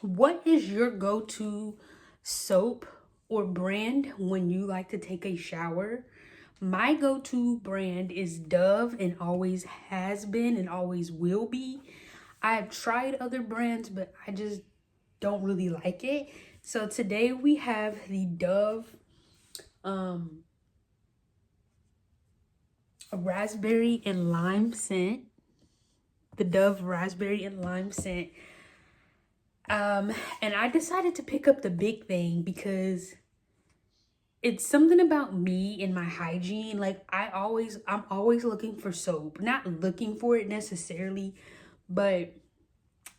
What is your go-to soap or brand when you like to take a shower? My go-to brand is Dove and always has been and always will be. I have tried other brands, but I just don't really like it. So today we have the Dove um raspberry and lime scent. The Dove raspberry and lime scent. And I decided to pick up the big thing because it's something about me and my hygiene. Like I'm always looking for soap. Not looking for it necessarily, but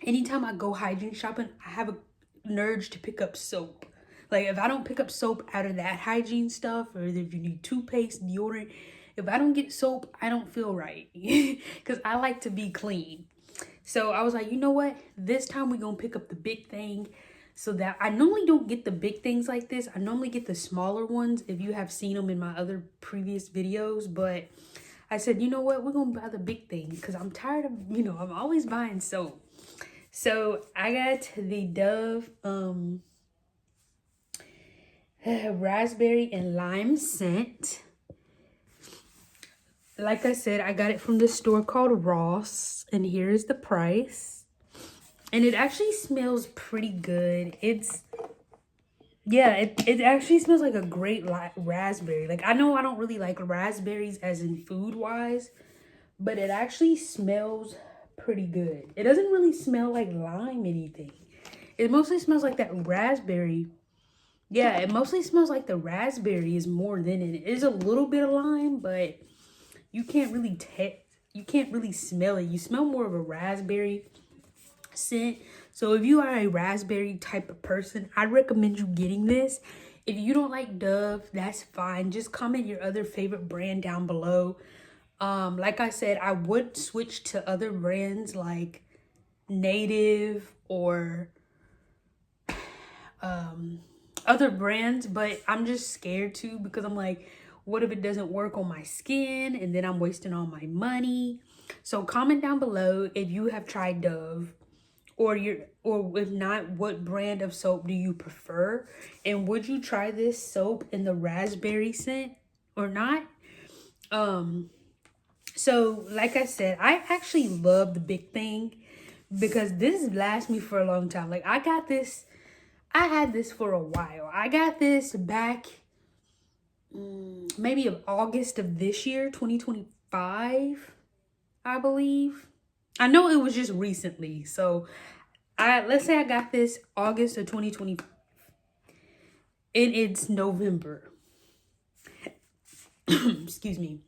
anytime I go hygiene shopping, I have an urge to pick up soap. Like if I don't pick up soap out of that hygiene stuff, or if you need toothpaste, deodorant, if I don't get soap, I don't feel right. Because I like to be clean. So I was like, you know what? This time we're going to pick up the big thing, so that I normally don't get the big things like this. I normally get the smaller ones if you have seen them in my other previous videos. But I said, you know what? We're going to buy the big thing because I'm tired of, I'm always buying soap. So I got the Dove raspberry and lime scent. Like I said, I got it from the store called Ross, and here's the price. And it actually smells pretty good. It actually smells like a great raspberry. Like, I know I don't really like raspberries as in food wise, but it actually smells pretty good. It doesn't really smell like lime anything. It mostly smells like that raspberry. Yeah, it mostly smells like the raspberry is more than it. It is a little bit of lime, but you can't really smell it. You smell more of a raspberry scent. So if you are a raspberry type of person, I recommend you getting this. If you don't like Dove, that's fine. Just comment your other favorite brand down below. Like I said, I would switch to other brands like Native or other brands, but I'm just scared too because I'm like, what if it doesn't work on my skin and then I'm wasting all my money? So comment down below if you have tried Dove, or if not, what brand of soap do you prefer, and would you try this soap in the raspberry scent or not? So like I said, I actually love the big thing because this lasts me for a long time. Like I had this for a while. I got this back maybe of August of this year, 2025, I believe. I know it was just recently. So let's say I got this August of 2020 and it's November. Excuse me.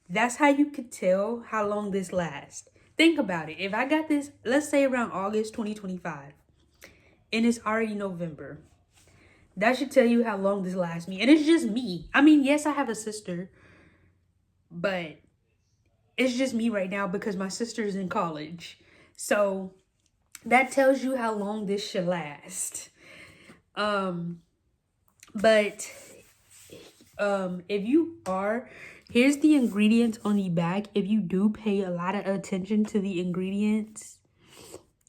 That's how you could tell how long this lasts. Think about it. If I got this, let's say around August 2025, and it's already November, that should tell you how long this lasts me. And it's just me. I mean, yes, I have a sister, but it's just me right now because my sister's in college. So that tells you how long this should last. But if you are, here's the ingredients on the back. If you do pay a lot of attention to the ingredients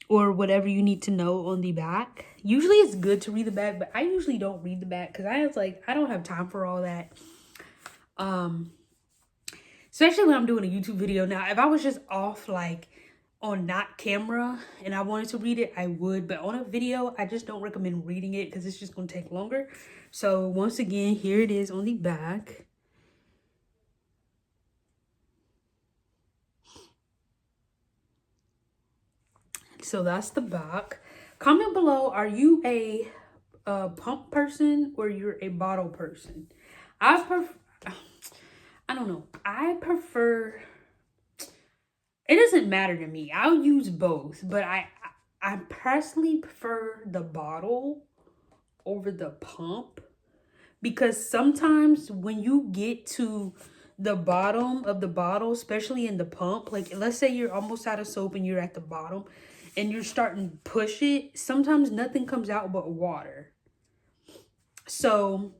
or whatever you need to know on the back, usually it's good to read the back, but I usually don't read the back because I don't have time for all that. Especially when I'm doing a YouTube video. Now, if I was just off like on not camera and I wanted to read it, I would. But on a video, I just don't recommend reading it because it's just going to take longer. So once again, here it is on the back. So that's the back. Comment below, are you a pump person or you're a bottle person? I don't know. I prefer, it doesn't matter to me. I'll use both, but I personally prefer the bottle over the pump because sometimes when you get to the bottom of the bottle, especially in the pump, like let's say you're almost out of soap and you're at the bottom and you're starting to push it, sometimes nothing comes out but water. So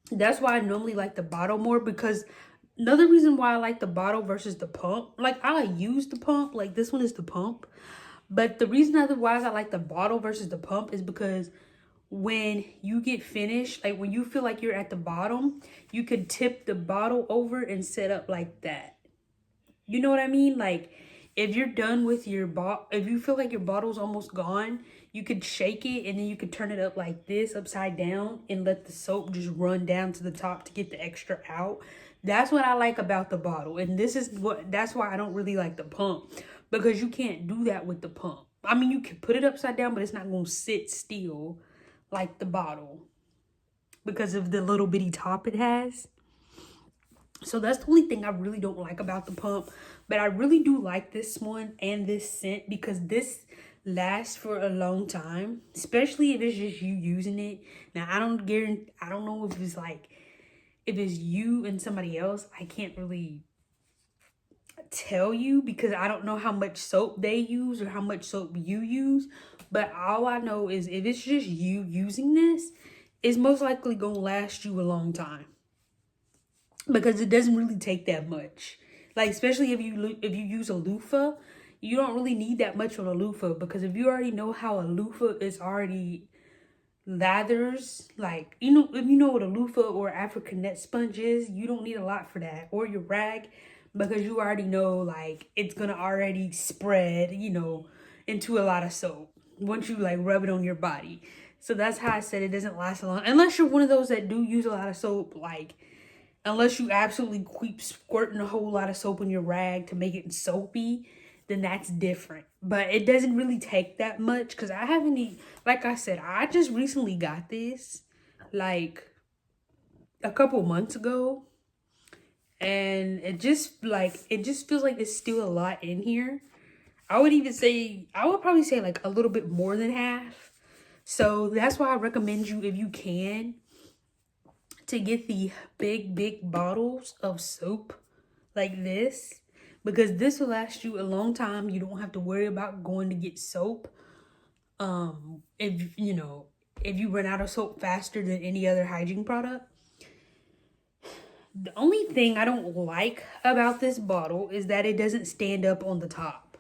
that's why I normally like the bottle more, because another reason why I like the bottle versus the pump, like I use the pump, like this one is the pump, But the reason otherwise I like the bottle versus the pump is because when you get finished, like when you feel like you're at the bottom, you could tip the bottle over and set up like that. You know what I mean? Like if you're done with your bottle, if you feel like your bottle's almost gone, you could shake it and then you could turn it up like this, upside down, and let the soap just run down to the top to get the extra out. That's what I like about the bottle. And that's why I don't really like the pump, because you can't do that with the pump. I mean, you can put it upside down, but it's not going to sit still like the bottle because of the little bitty top it has. So that's the only thing I really don't like about the pump. But I really do like this one and this scent because this lasts for a long time, especially if it's just you using it. Now, I don't know if it's like, if it's you and somebody else, I can't really tell you because I don't know how much soap they use or how much soap you use. But all I know is if it's just you using this, it's most likely gonna last you a long time because it doesn't really take that much. Like, especially if you use a loofah, you don't really need that much on a loofah, because if you already know how a loofah is already lathers, like, you know, if you know what a loofah or African net sponge is, you don't need a lot for that, or your rag, because you already know like it's gonna already spread, you know, into a lot of soap once you like rub it on your body. So that's how I said it doesn't last long, unless you're one of those that do use a lot of soap. Like, unless you absolutely keep squirting a whole lot of soap in your rag to make it soapy, then that's different. But it doesn't really take that much, because I haven't, like I said, I just recently got this like a couple months ago. And it just feels like there's still a lot in here. I would probably say like a little bit more than half. So that's why I recommend you, if you can, to get the big bottles of soap like this, because this will last you a long time. You don't have to worry about going to get soap. If you run out of soap faster than any other hygiene product. The only thing I don't like about this bottle is that it doesn't stand up on the top.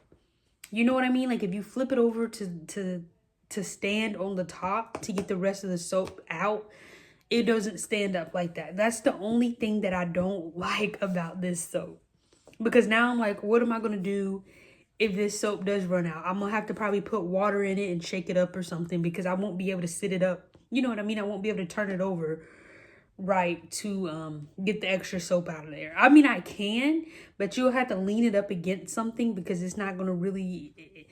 You know what I mean? Like if you flip it over to stand on the top to get the rest of the soap out, it doesn't stand up like that. That's the only thing that I don't like about this soap. Because now I'm like, what am I going to do if this soap does run out? I'm going to have to probably put water in it and shake it up or something, because I won't be able to sit it up. You know what I mean? I won't be able to turn it over right to get the extra soap out of there. I mean, I can, but you'll have to lean it up against something, because it's not going to really,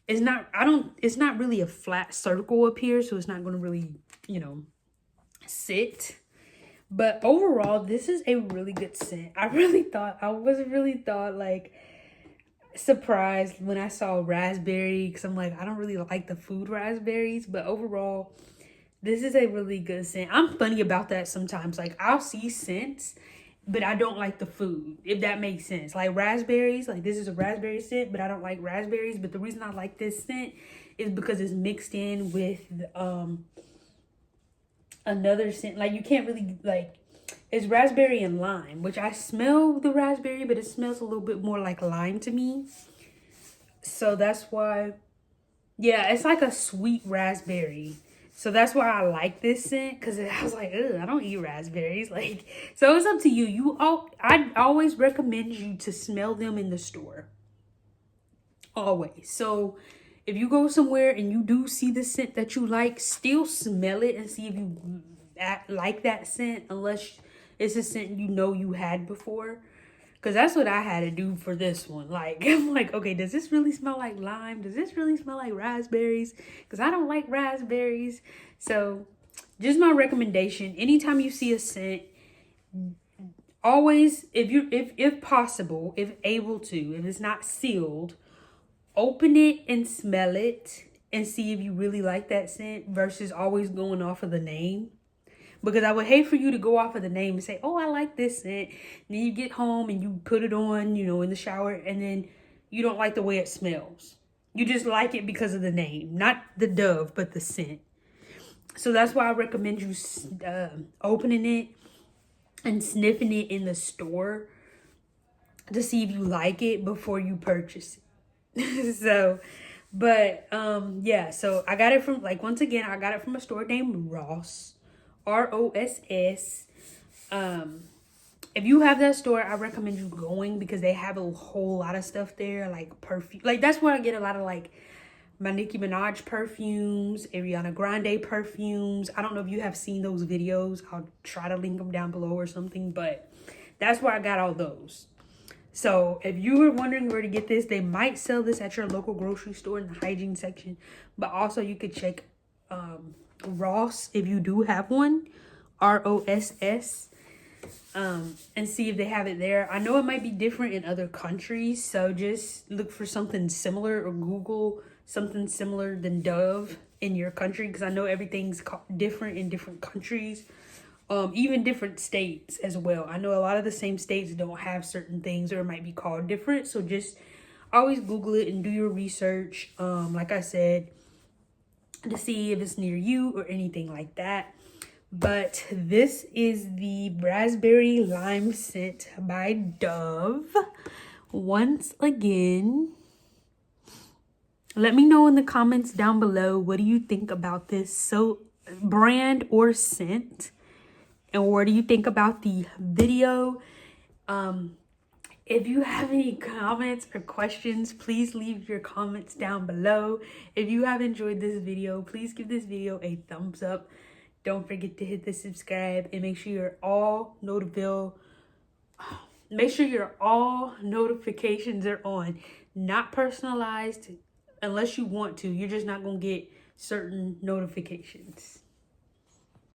it's not really a flat circle up here, so it's not going to really, sit. But overall, this is a really good scent. I was really like surprised when I saw raspberry, because I'm like, I don't really like the food raspberries, but overall, this is a really good scent. I'm funny about that sometimes. Like, I'll see scents, but I don't like the food, if that makes sense. Like raspberries, like this is a raspberry scent, but I don't like raspberries. But the reason I like this scent is because it's mixed in with another scent. Like, you can't really, like, it's raspberry and lime, which I smell the raspberry, but it smells a little bit more like lime to me. So that's why, yeah, it's like a sweet raspberry. So that's why I like this scent, because I was like, ugh, I don't eat raspberries. Like, so it's up to you. I always recommend you to smell them in the store. Always. So if you go somewhere and you do see the scent that you like, still smell it and see if you like that scent, unless it's a scent you had before. Because that's what I had to do for this one. Like, I'm like, okay, does this really smell like lime? Does this really smell like raspberries? Because I don't like raspberries. So just my recommendation, anytime you see a scent, always, if possible, if able to, if it's not sealed, open it and smell it and see if you really like that scent, versus always going off of the name. Because I would hate for you to go off of the name and say, oh, I like this scent. Then you get home and you put it on, in the shower, and then you don't like the way it smells. You just like it because of the name, not the Dove, but the scent. So that's why I recommend you opening it and sniffing it in the store to see if you like it before you purchase it. So But yeah, so I got it from, like, once again, I got it from a store named Ross, Ross. If you have that store, I recommend you going because they have a whole lot of stuff there, like perfume. Like, that's where I get a lot of, like, my Nicki Minaj perfumes, Ariana Grande perfumes. I don't know if you have seen those videos. I'll try to link them down below or something, but that's where I got all those. So if you were wondering where to get this, they might sell this at your local grocery store in the hygiene section, but also you could check Ross if you do have one, Ross, and see if they have it there. I know it might be different in other countries, so just look for something similar or Google something similar than Dove in your country, because I know everything's different in different countries, even different states as well. I know a lot of the same states don't have certain things, or it might be called different, so just always Google it and do your research, like I said, to see if it's near you or anything like that. But this is the raspberry lime scent by Dove. Once again, let me know in the comments down below, what do you think about this so brand or scent, and what do you think about the video? If you have any comments or questions, please leave your comments down below. If you have enjoyed this video, please give this video a thumbs up. Don't forget to hit the subscribe, and make sure all notifications are on. Not personalized unless you want to. You're just not going to get certain notifications.